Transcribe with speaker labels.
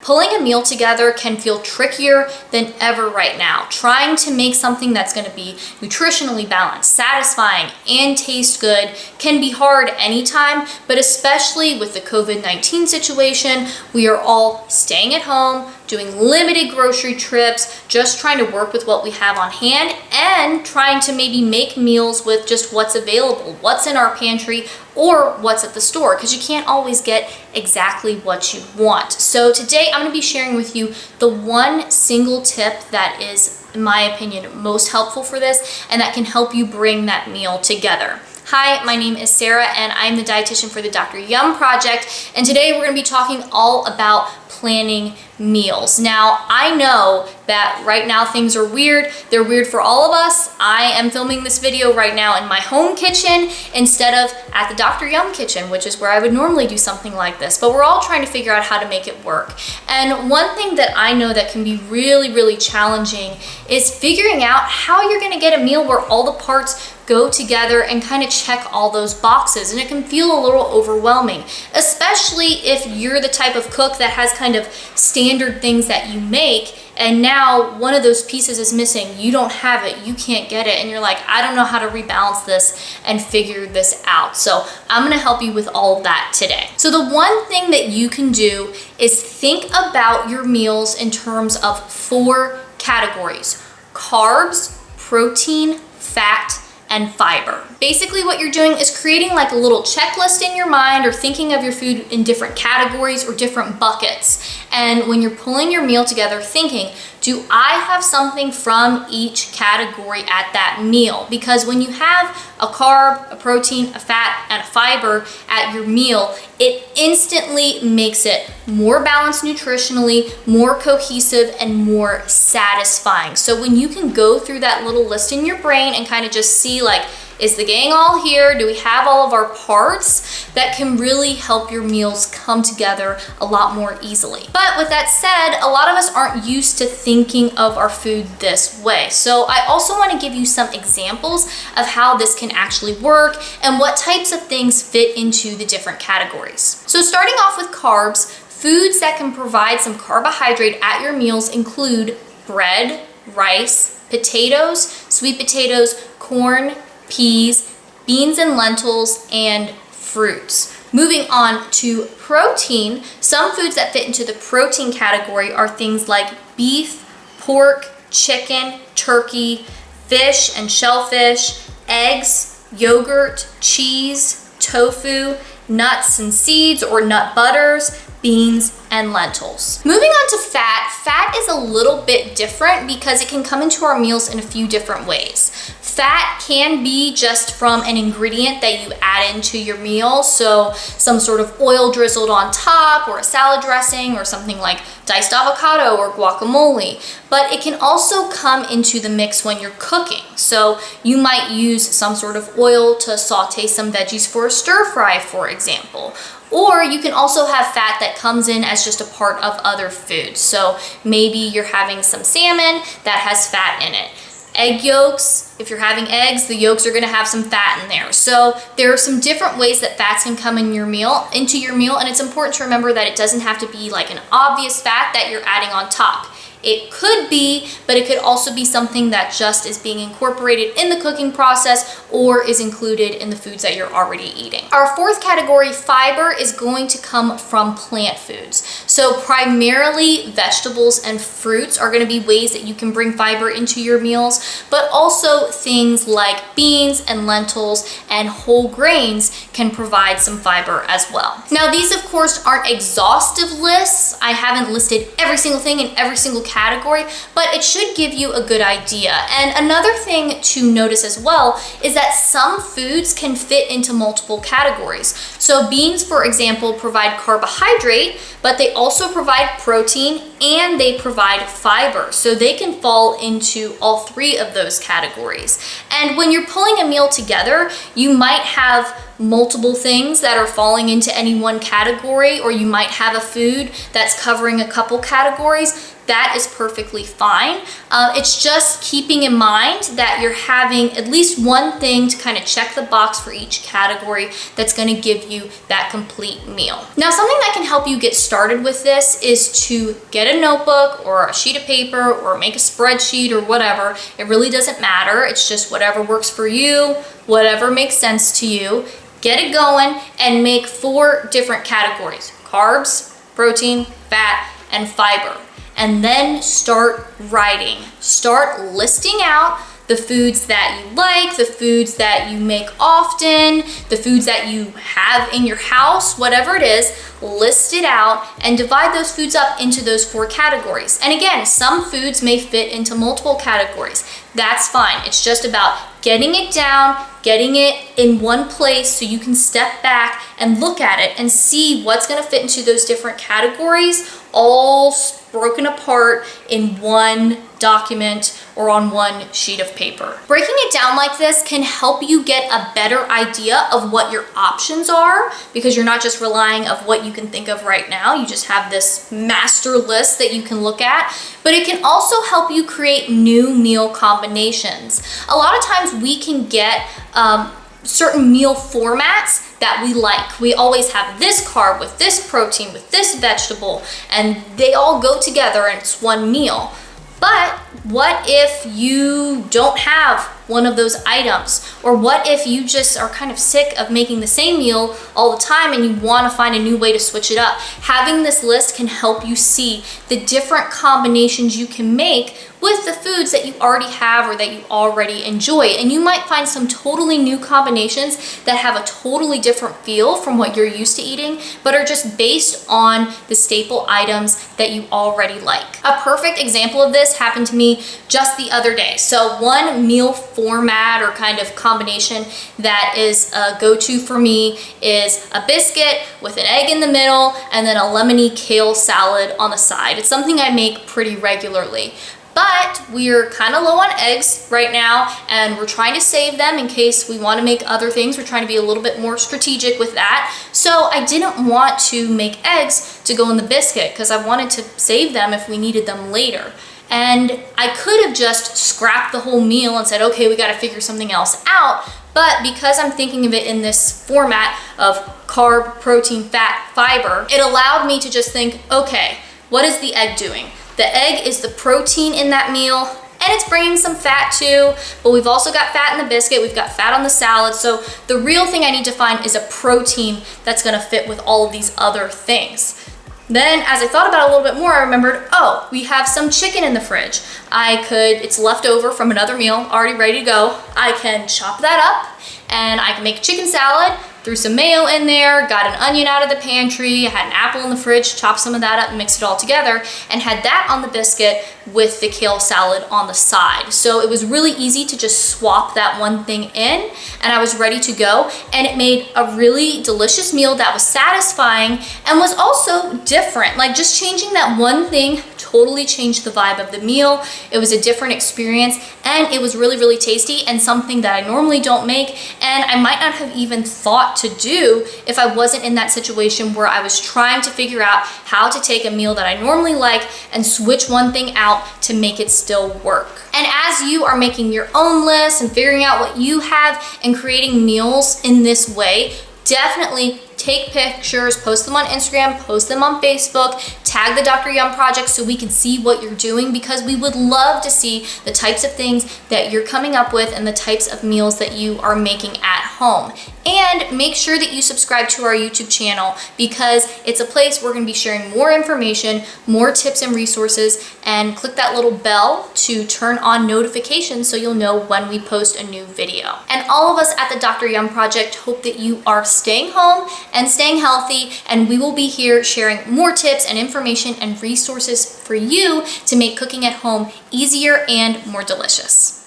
Speaker 1: Pulling a meal together can feel trickier than ever right now. Trying to make something that's going to be nutritionally balanced, satisfying, and taste good can be hard anytime, but especially with the COVID-19 situation, we are all staying at home, doing limited grocery trips, just trying to work with what we have on hand and trying to maybe make meals with just what's available, what's in our pantry or what's at the store, because you can't always get exactly what you want. So today I'm going to be sharing with you the one single tip that is, in my opinion, most helpful for this and that can help you bring that meal together. Hi, my name is Sarah and I'm the dietitian for the Dr. Yum Project, and today we're going to be talking all about planning meals. Now, I know that right now things are weird. They're weird for all of us. I am filming this video right now in my home kitchen instead of at the Dr. Yum kitchen, which is where I would normally do something like this, but we're all trying to figure out how to make it work. And one thing that I know that can be really, really challenging is figuring out how you're going to get a meal where all the parts go together and kind of check all those boxes. And it can feel a little overwhelming, especially if you're the type of cook that has kind of standard things that you make, and now one of those pieces is missing. You don't have it, you can't get it, and you're like, I don't know how to rebalance this and figure this out. So I'm gonna help you with all of that today. So the one thing that you can do is think about your meals in terms of 4 categories: carbs, protein, fat, and fiber. Basically what you're doing is creating like a little checklist in your mind, or thinking of your food in different categories or different buckets. And when you're pulling your meal together, thinking, do I have something from each category at that meal? Because when you have a carb, a protein, a fat, and a fiber at your meal, it instantly makes it more balanced nutritionally, more cohesive, and more satisfying. So when you can go through that little list in your brain and kind of just see, like, is the gang all here? Do we have all of our parts? That can really help your meals come together a lot more easily. But with that said, a lot of us aren't used to thinking of our food this way. So I also want to give you some examples of how this can actually work and what types of things fit into the different categories. So starting off with carbs, foods that can provide some carbohydrate at your meals include bread, rice, potatoes, sweet potatoes, corn, peas, beans and lentils, and fruits. Moving on to protein, some foods that fit into the protein category are things like beef, pork, chicken, turkey, fish and shellfish, eggs, yogurt, cheese, tofu, nuts and seeds or nut butters, beans, and lentils. Moving on to fat, fat is a little bit different because it can come into our meals in a few different ways. Fat can be just from an ingredient that you add into your meal, so some sort of oil drizzled on top, or a salad dressing, or something like diced avocado or guacamole. But it can also come into the mix when you're cooking. So you might use some sort of oil to saute some veggies for a stir fry, for example. Or you can also have fat that comes in as just a part of other foods. So maybe you're having some salmon that has fat in it. Egg yolks, if you're having eggs, the yolks are gonna have some fat in there. So there are some different ways that fats can come in your meal, into your meal, and it's important to remember that it doesn't have to be like an obvious fat that you're adding on top. It could be, but it could also be something that just is being incorporated in the cooking process or is included in the foods that you're already eating. Our 4th category, fiber, is going to come from plant foods. So primarily vegetables and fruits are going to be ways that you can bring fiber into your meals, but also things like beans and lentils and whole grains can provide some fiber as well. Now, these of course aren't exhaustive lists. I haven't listed every single thing in every single category, but it should give you a good idea. And another thing to notice as well is that some foods can fit into multiple categories. So beans, for example, provide carbohydrate, but they also provide protein and they provide fiber. So they can fall into all 3 of those categories. And when you're pulling a meal together, you might have multiple things that are falling into any one category, or you might have a food that's covering a couple categories. that is perfectly fine. It's just keeping in mind that you're having at least one thing to kind of check the box for each category that's going to give you that complete meal. Now, something that can help you get started with this is to get a notebook or a sheet of paper or make a spreadsheet or whatever. It really doesn't matter. It's just whatever works for you, whatever makes sense to you. Get it going and make 4 different categories: carbs, protein, fat, and fiber. And then start writing. Start listing out the foods that you like, the foods that you make often, the foods that you have in your house, whatever it is. List it out and divide those foods up into those 4 categories. And again, some foods may fit into multiple categories. That's fine. It's just about getting it down, getting it in one place so you can step back and look at it and see what's going to fit into those different categories, all broken apart in one document or on one sheet of paper. Breaking it down like this can help you get a better idea of what your options are, because you're not just relying on what you can think of right now. You just have this master list that you can look at, but it can also help you create new meal combinations. A lot of times we can get certain meal formats that we like. We always have this carb with this protein with this vegetable, and they all go together and it's one meal. But what if you don't have one of those items? Or what if you just are kind of sick of making the same meal all the time and you want to find a new way to switch it up? Having this list can help you see the different combinations you can make with the foods that you already have or that you already enjoy. And you might find some totally new combinations that have a totally different feel from what you're used to eating, but are just based on the staple items that you already like. A perfect example of this happened to me just the other day. So one meal format or kind of combination that is a go-to for me is a biscuit with an egg in the middle and then a lemony kale salad on the side. It's something I make pretty regularly. But we're kind of low on eggs right now, and we're trying to save them in case we want to make other things. We're trying to be a little bit more strategic with that. So I didn't want to make eggs to go in the biscuit because I wanted to save them if we needed them later. And I could have just scrapped the whole meal and said, okay, we got to figure something else out. But because I'm thinking of it in this format of carb, protein, fat, fiber, it allowed me to just think, okay, what is the egg doing? The egg is the protein in that meal, and it's bringing some fat too, but we've also got fat in the biscuit, we've got fat on the salad, so the real thing I need to find is a protein that's gonna fit with all of these other things. Then, as I thought about it a little bit more, I remembered, oh, we have some chicken in the fridge. It's left over from another meal, already ready to go. I can chop that up, and I can make a chicken salad, threw some mayo in there, got an onion out of the pantry, had an apple in the fridge, chopped some of that up and mixed it all together, and had that on the biscuit with the kale salad on the side. So it was really easy to just swap that one thing in, and I was ready to go, and it made a really delicious meal that was satisfying and was also different. Like, just changing that one thing totally changed the vibe of the meal. It was a different experience, and it was really, really tasty and something that I normally don't make, and I might not have even thought to do if I wasn't in that situation where I was trying to figure out how to take a meal that I normally like and switch one thing out to make it still work. And as you are making your own list and figuring out what you have and creating meals in this way, definitely take pictures, post them on Instagram, post them on Facebook, tag the Dr. Yum Project so we can see what you're doing, because we would love to see the types of things that you're coming up with and the types of meals that you are making at home. And make sure that you subscribe to our YouTube channel, because it's a place we're going to be sharing more information, more tips and resources, and click that little bell to turn on notifications so you'll know when we post a new video. And all of us at the Dr. Yum Project hope that you are staying home and staying healthy, and we will be here sharing more tips and information and resources for you to make cooking at home easier and more delicious.